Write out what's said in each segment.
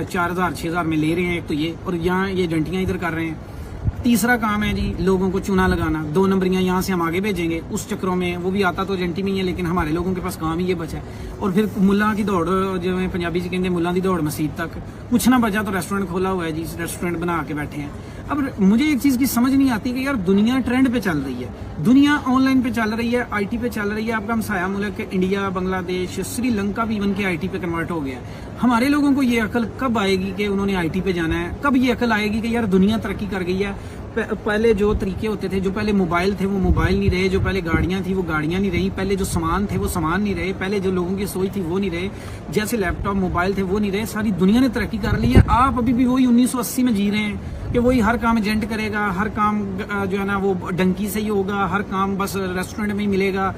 4,000 6,000 में ले रहे हैं एक तो ये, और यहाँ ये एजेंटियाँ इधर कर रहे हैं। तीसरा काम है जी लोगों को चूना लगाना, 2 नंबरियाँ यहाँ से हम आगे भेजेंगे, उस चक्रों में वो भी आता तो एजेंटी में ही है, लेकिन हमारे लोगों के पास काम ही ये बचा है। और फिर मुल्ला की दौड़, जो है पंजाबी से कहते हैं मुल्ला की दौड़ मस्जिद तक, कुछ ना बचा तो रेस्टोरेंट खोला हुआ है जी, रेस्टोरेंट बना के बैठे हैं। अब मुझे एक चीज़ की समझ नहीं आती कि यार दुनिया ट्रेंड पे चल रही है, दुनिया ऑनलाइन पे चल रही है, IT पे चल रही है। आपका हमसाया मुल्क इंडिया, बांग्लादेश, श्रीलंका भी इवन के IT पे कन्वर्ट हो गया है। हमारे लोगों को ये अकल कब आएगी कि उन्होंने IT पे जाना है? कब ये अकल आएगी कि यार दुनिया तरक्की कर गई है? पहले जो तरीके होते थे, जो पहले मोबाइल थे वो मोबाइल नहीं रहे, जो पहले गाड़ियां थी वो गाड़ियां नहीं रही, पहले जो सामान थे वो सामान नहीं रहे, पहले जो लोगों की सोच थी वो नहीं रहे, जैसे लैपटॉप मोबाइल थे वो नहीं रहे। सारी दुनिया ने तरक्की कर ली है। आप अभी भी वही 1980 में जी रहे हैं कि वही हर काम एजेंट करेगा, हर काम जो है ना वो डंकी से ही होगा, हर काम बस रेस्टोरेंट में ही मिलेगा।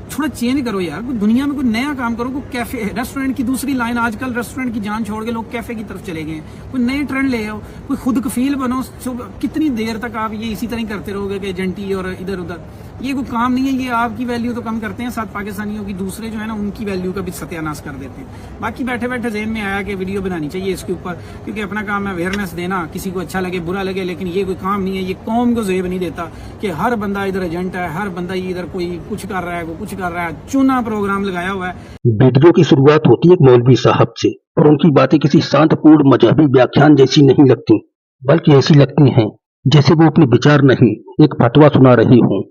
थोड़ा चेंज करो यार, कोई दुनिया में कोई नया काम करो। कोई कैफे, रेस्टोरेंट की दूसरी लाइन, आजकल रेस्टोरेंट की जान छोड़ के लोग कैफे की तरफ चले गए। कोई नए ट्रेंड ले आओ, कोई खुद कफील बनो। कितनी देर तक आप ये इसी तरह करते रहोगे कि एजेंटी और इधर उधर? ये कोई काम नहीं है। ये आपकी वैल्यू तो कम करते हैं, साथ पाकिस्तानियों की, दूसरे जो है ना उनकी वैल्यू का भी सत्यानाश कर देते हैं। बाकी बैठे बैठे जहन में आया कि वीडियो बनानी चाहिए इसके ऊपर, क्योंकि अपना काम है अवेयरनेस देना, किसी को अच्छा लगे बुरा लगे, लेकिन ये कोई काम नहीं है। ये कौम को जेब नहीं देता कि हर बंदा इधर एजेंट है, हर बंदा इधर कोई कुछ कर रहा है, कोई कुछ कर रहा है। चुना प्रोग्राम लगाया हुआ है। वीडियो की शुरुआत होती है एक मौलवी साहब से, और उनकी बातें किसी शांतपूर्ण मजहबी व्याख्यान जैसी नहीं लगती, बल्कि ऐसी लगती हैं जैसे वो अपने विचार नहीं एक फतवा सुना रहे हों।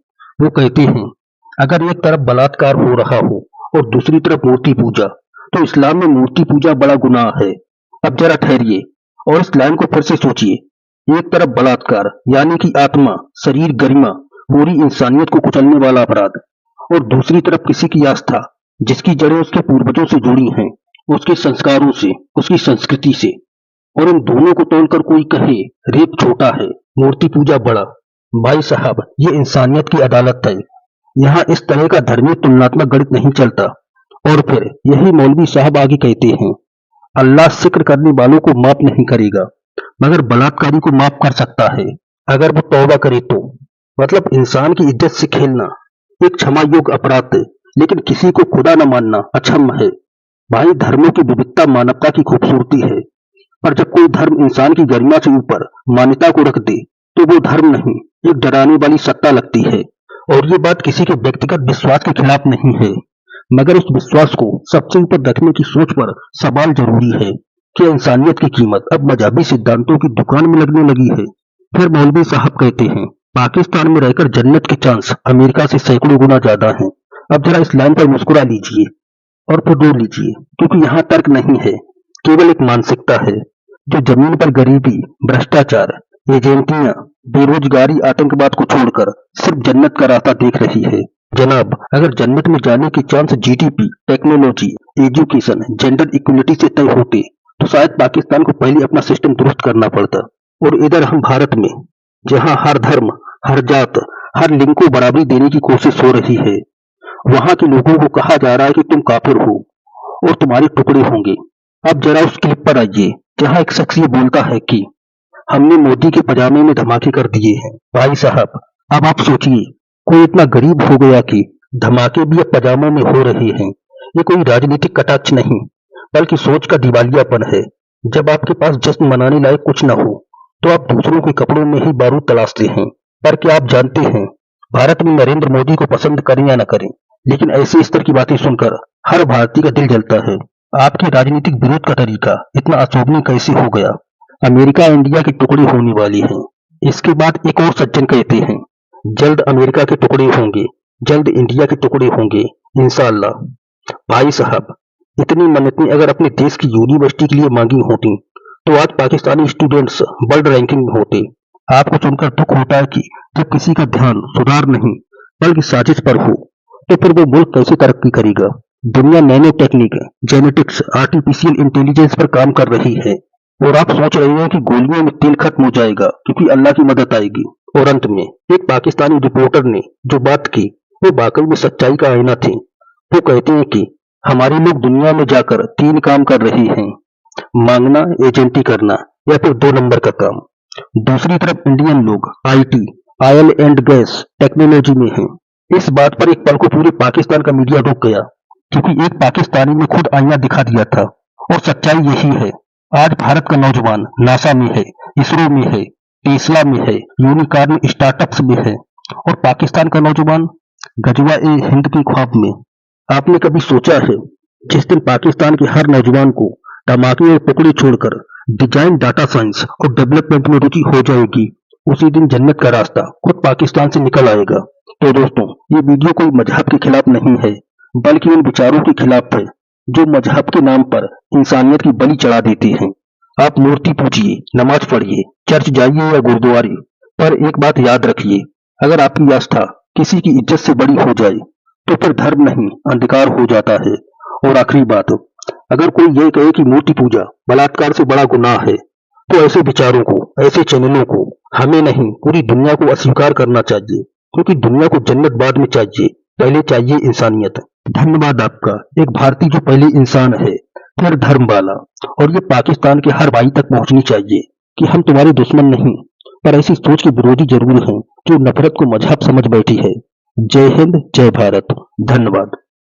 वो कहते हैं, अगर एक तरफ बलात्कार हो रहा हो और दूसरी तरफ मूर्ति पूजा, तो इस्लाम में मूर्ति पूजा बड़ा गुनाह है। अब जरा ठहरिए और इस लाइन को फिर से सोचिए। एक तरफ बलात्कार यानी कि आत्मा, शरीर, गरिमा, पूरी इंसानियत को कुचलने वाला अपराध, और दूसरी तरफ किसी की आस्था जिसकी जड़ें उसके पूर्वजों से जुड़ी हैं, उसके संस्कारों से, उसकी संस्कृति से, और इन दोनों को तोड़कर कोई कहे रेप छोटा है, मूर्ति पूजा बड़ा। भाई साहब, ये इंसानियत की अदालत है। यहाँ इस तरह का धर्मी तुलनात्मक गणित नहीं चलता। और फिर यही मौलवी साहब आगे कहते हैं, अल्लाह जिक्र करने वालों को माफ नहीं करेगा, मगर बलात्कारी को माफ कर सकता है अगर वो तौबा करे तो। मतलब इंसान की इज्जत से खेलना एक क्षमा योग्य अपराध है, लेकिन किसी को खुदा न मानना अक्षम्य है। भाई, धर्मों की विविधता मानवता की खूबसूरती है, पर जब कोई धर्म इंसान की गरिमा से ऊपर मान्यता को रख दे तो वो धर्म नहीं, एक डराने वाली सत्ता लगती है। और ये बात किसी के व्यक्तिगत विश्वास के खिलाफ नहीं है, मगर उस विश्वास को सबसे ऊपर रखने की सोच पर सवाल जरूरी है कि इंसानियत की कीमत अब मजहबी सिद्धांतों की दुकान में लगने लगी है। फिर मौलवी साहब कहते हैं, पाकिस्तान में रहकर जन्नत के चांस अमेरिका से सैकड़ों गुना ज्यादा हैं। अब जरा इस लाइन पर मुस्कुरा लीजिए और फिर रो लीजिए, क्योंकि यहाँ तर्क नहीं है, केवल एक मानसिकता है जो जमीन पर गरीबी, भ्रष्टाचार, एजेंटियां, बेरोजगारी, आतंकवाद को छोड़कर सिर्फ जन्नत का रास्ता देख रही है। जनाब, अगर जन्नत में जाने के chance GDP, technology, education, gender equality से तय होते तो शायद पाकिस्तान को पहले अपना सिस्टम दुरुस्त करना पड़ता। और इधर हम भारत में, जहाँ हर धर्म, हर जात, हर लिंग को बराबरी देने की कोशिश हो रही है, वहां के लोगों को कहा जा रहा है कि तुम काफिर हो और तुम्हारे टुकड़े होंगे। अब जरा उस क्लिप पर आइए जहां एक शख्स ये बोलता है कि हमने मोदी के पजामे में धमाके कर दिए हैं। भाई साहब, अब आप सोचिए, कोई इतना गरीब हो गया कि धमाके भी अब पजामों में हो रहे हैं। ये कोई राजनीतिक कटाक्ष नहीं, बल्कि सोच का दिवालियापन है। जब आपके पास जश्न मनाने लायक कुछ न हो तो आप दूसरों के कपड़ों में ही बारूद तलाशते हैं। पर क्या आप जानते हैं, भारत में नरेंद्र मोदी को पसंद करें या न करें, लेकिन ऐसे स्तर की बातें सुनकर हर भारतीय का दिल जलता है। आपके राजनीतिक विरोध का तरीका इतना अशोभनीय कैसे हो गया? अमेरिका इंडिया के टुकड़े होने वाली है। इसके बाद एक और सज्जन कहते हैं, जल्द अमेरिका के टुकड़े होंगे, जल्द इंडिया के टुकड़े होंगे, इंशाअल्लाह। भाई साहब, इतनी मन्नतें अगर अपने देश की यूनिवर्सिटी के लिए मांगी होती तो आज पाकिस्तानी स्टूडेंट्स वर्ल्ड रैंकिंग में होते। आपको सुनकर दुख होता है कि जब किसी का ध्यान सुधार नहीं बल्कि साजिश पर हो तो फिर वो मुल्क कैसे तरक्की करेगा? दुनिया nano technique, genetics, artificial intelligence पर काम कर रही है, और आप सोच रहे हैं कि गोलियों में तेल खत्म हो जाएगा क्योंकि अल्लाह की मदद आएगी। और अंत में एक पाकिस्तानी रिपोर्टर ने जो बात की वो वाकई में सच्चाई का आईना थी। वो कहते हैं कि हमारे लोग दुनिया में जाकर 3 काम कर रहे हैं, मांगना, एजेंटी करना या फिर 2 नंबर का काम। दूसरी तरफ इंडियन लोग IT, oil and gas, technology में हैं। इस बात पर एक पल को पूरे पाकिस्तान का मीडिया रुक गया, क्योंकि एक पाकिस्तानी ने खुद आईना दिखा दिया था और सच्चाई यही है। आज भारत का नौजवान नासा में है, इसरो में है, टेस्ला में है, यूनिकॉर्न स्टार्टअप्स में है और पाकिस्तान का नौजवान गजवा ए हिंद के ख्वाब में। आपने कभी सोचा है जिस दिन पाकिस्तान के हर नौजवान को धमाके और टुकड़े छोड़कर डिजाइन, डाटा साइंस और डेवलपमेंट में रुचि हो जाएगी, उसी दिन जन्नत का रास्ता खुद पाकिस्तान से निकल आएगा। तो दोस्तों, ये वीडियो कोई मजहब के खिलाफ नहीं है, बल्कि उन विचारों के खिलाफ है जो मजहब के नाम पर इंसानियत की बलि चढ़ा देते हैं। आप मूर्ति पूजिए, नमाज पढ़िए, चर्च जाइए या गुरुद्वारे, पर एक बात याद रखिए, अगर आपकी आस्था किसी की इज्जत से बड़ी हो जाए तो फिर धर्म नहीं, अंधकार हो जाता है। और आखिरी बात, अगर कोई ये कहे कि मूर्ति पूजा बलात्कार से बड़ा गुनाह है, तो ऐसे विचारों को, ऐसे चैनलों को हमें नहीं, पूरी दुनिया को अस्वीकार करना चाहिए, क्योंकि दुनिया को जन्नत बाद में चाहिए, पहले चाहिए इंसानियत। धन्यवाद आपका, एक भारतीय जो पहले इंसान है फिर धर्म वाला। और ये पाकिस्तान के हर भाई तक पहुंचनी चाहिए कि हम तुम्हारे दुश्मन नहीं, पर ऐसी सोच के विरोधी जरूर हैं जो नफरत को मजहब समझ बैठी है। जय हिंद, जय भारत, धन्यवाद।